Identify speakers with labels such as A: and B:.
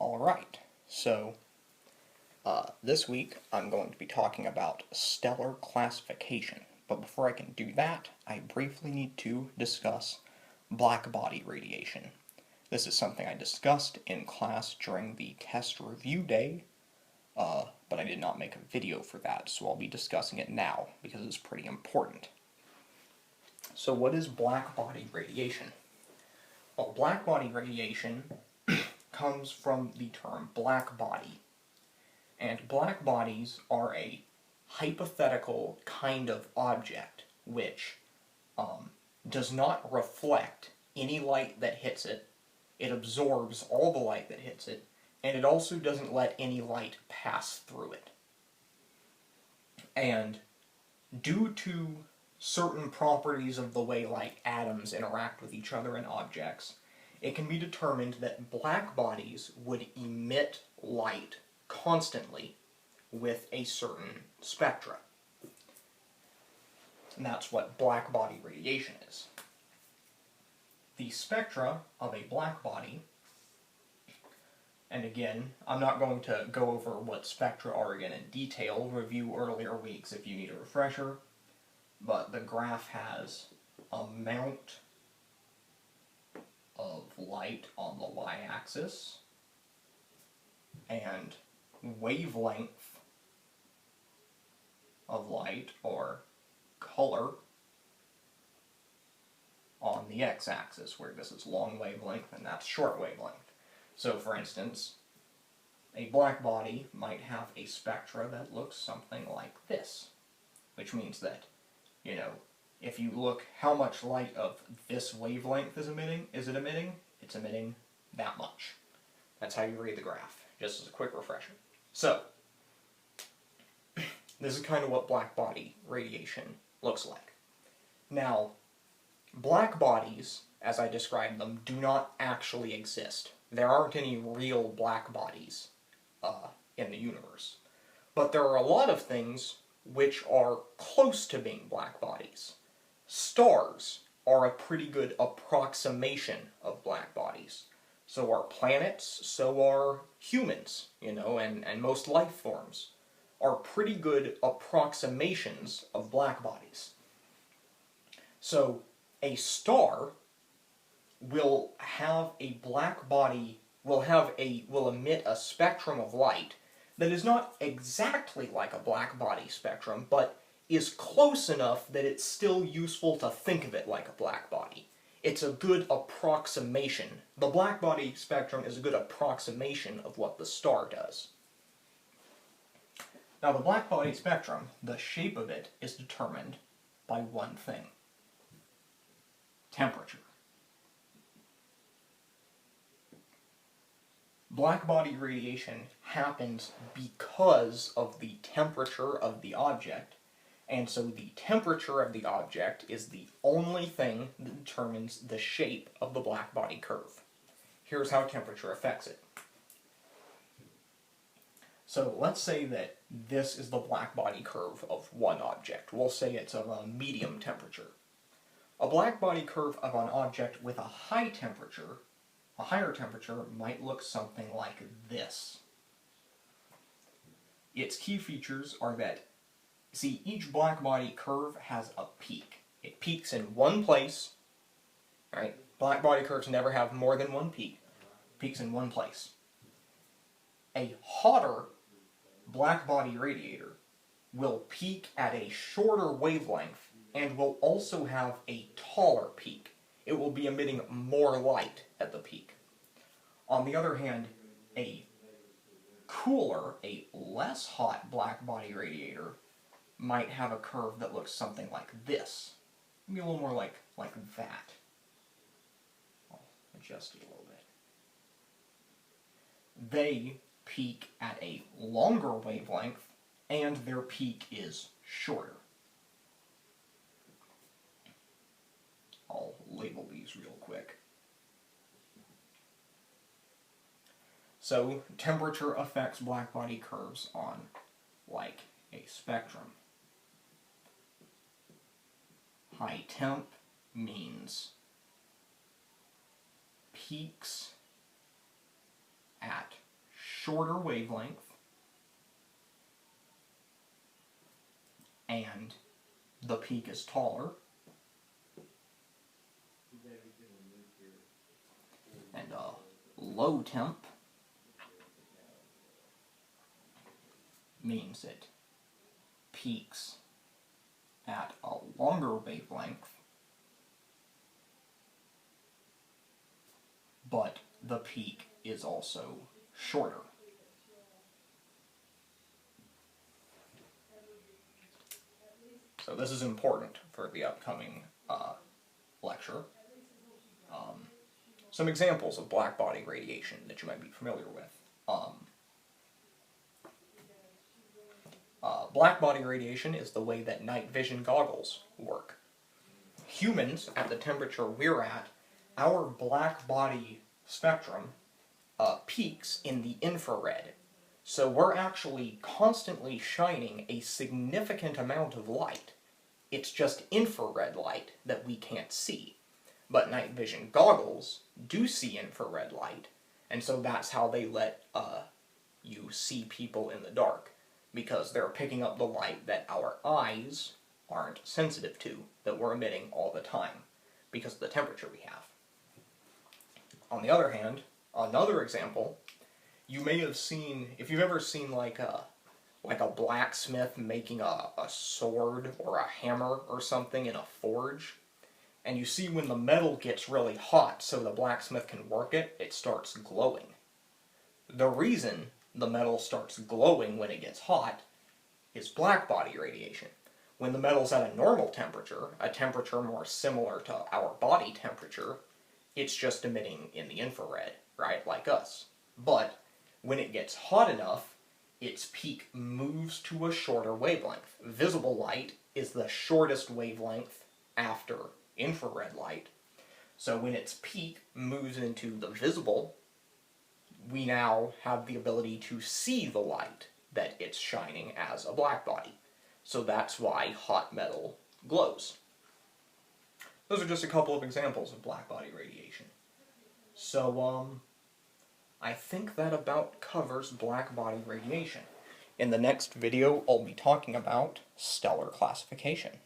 A: Alright, so this week I'm going to be talking about stellar classification, but before I can do that, I briefly need to discuss blackbody radiation. This is something I discussed in class during the test review day, but I did not make a video for that, so I'll be discussing it now, because it's pretty important. So what is blackbody radiation? Well, blackbody radiation comes from the term black body. And black bodies are a hypothetical kind of object which does not reflect any light that hits it. It absorbs all the light that hits it, and it also doesn't let any light pass through it. And due to certain properties of the way like atoms interact with each other in objects, it can be determined that black bodies would emit light constantly with a certain spectra. And that's what blackbody radiation is. The spectra of a black body, and again, I'm not going to go over what spectra are again in detail, review earlier weeks if you need a refresher, but the graph has amount of light on the y-axis and wavelength of light, or color, on the x-axis, where this is long wavelength and that's short wavelength. So for instance, a black body might have a spectra that looks something like this, which means that, you know, if you look how much light of this wavelength is emitting, it's emitting that much. That's how you read the graph, just as a quick refresher. So, this is kind of what blackbody radiation looks like. Now, black bodies, as I described them, do not actually exist. There aren't any real black bodies in the universe. But there are a lot of things which are close to being black bodies. Stars are a pretty good approximation of black bodies. So are planets, so are humans, you know, and most life forms are pretty good approximations of black bodies. So a star will have a black body, will emit a spectrum of light that is not exactly like a black body spectrum, but is close enough that it's still useful to think of it like a black body. It's a good approximation. The black body spectrum is a good approximation of what the star does. Now the black body spectrum, the shape of it, is determined by one thing: temperature. Blackbody radiation happens because of the temperature of the object, and so the temperature of the object is the only thing that determines the shape of the blackbody curve. Here's how temperature affects it. So let's say that this is the blackbody curve of one object. We'll say it's of a medium temperature. A blackbody curve of an object with a higher temperature might look something like this. Its key features are that, see, each blackbody curve has a peak. It peaks in one place, right? Blackbody curves never have more than one peak. Peaks in one place. A hotter blackbody radiator will peak at a shorter wavelength and will also have a taller peak. It will be emitting more light at the peak. On the other hand, a cooler, a less hot blackbody radiator might have a curve that looks something like this. Maybe a little more like that. I'll adjust it a little bit. They peak at a longer wavelength, and their peak is shorter. I'll label these real quick. So, temperature affects blackbody curves on, like, a spectrum. High temp means peaks at shorter wavelength, and the peak is taller, and low temp means it peaks at a longer wavelength, but the peak is also shorter. So this is important for the upcoming lecture. Some examples of blackbody radiation that you might be familiar with. Blackbody radiation is the way that night vision goggles work. Humans, at the temperature we're at, our blackbody spectrum peaks in the infrared. So we're actually constantly shining a significant amount of light. It's just infrared light that we can't see. But night vision goggles do see infrared light, and so that's how they let you see people in the dark, because they're picking up the light that our eyes aren't sensitive to, that we're emitting all the time, because of the temperature we have. On the other hand, another example, you may have seen, if you've ever seen like a blacksmith making a sword or a hammer or something in a forge, and you see when the metal gets really hot so the blacksmith can work it, it starts glowing. The reason the metal starts glowing when it gets hot is blackbody radiation. When the metal's at a normal temperature, a temperature more similar to our body temperature, it's just emitting in the infrared, right, like us. But when it gets hot enough, its peak moves to a shorter wavelength. Visible light is the shortest wavelength after infrared light. So when its peak moves into the visible, we now have the ability to see the light that it's shining as a blackbody. So that's why hot metal glows. Those are just a couple of examples of blackbody radiation. So, I think that about covers blackbody radiation. In the next video, I'll be talking about stellar classification.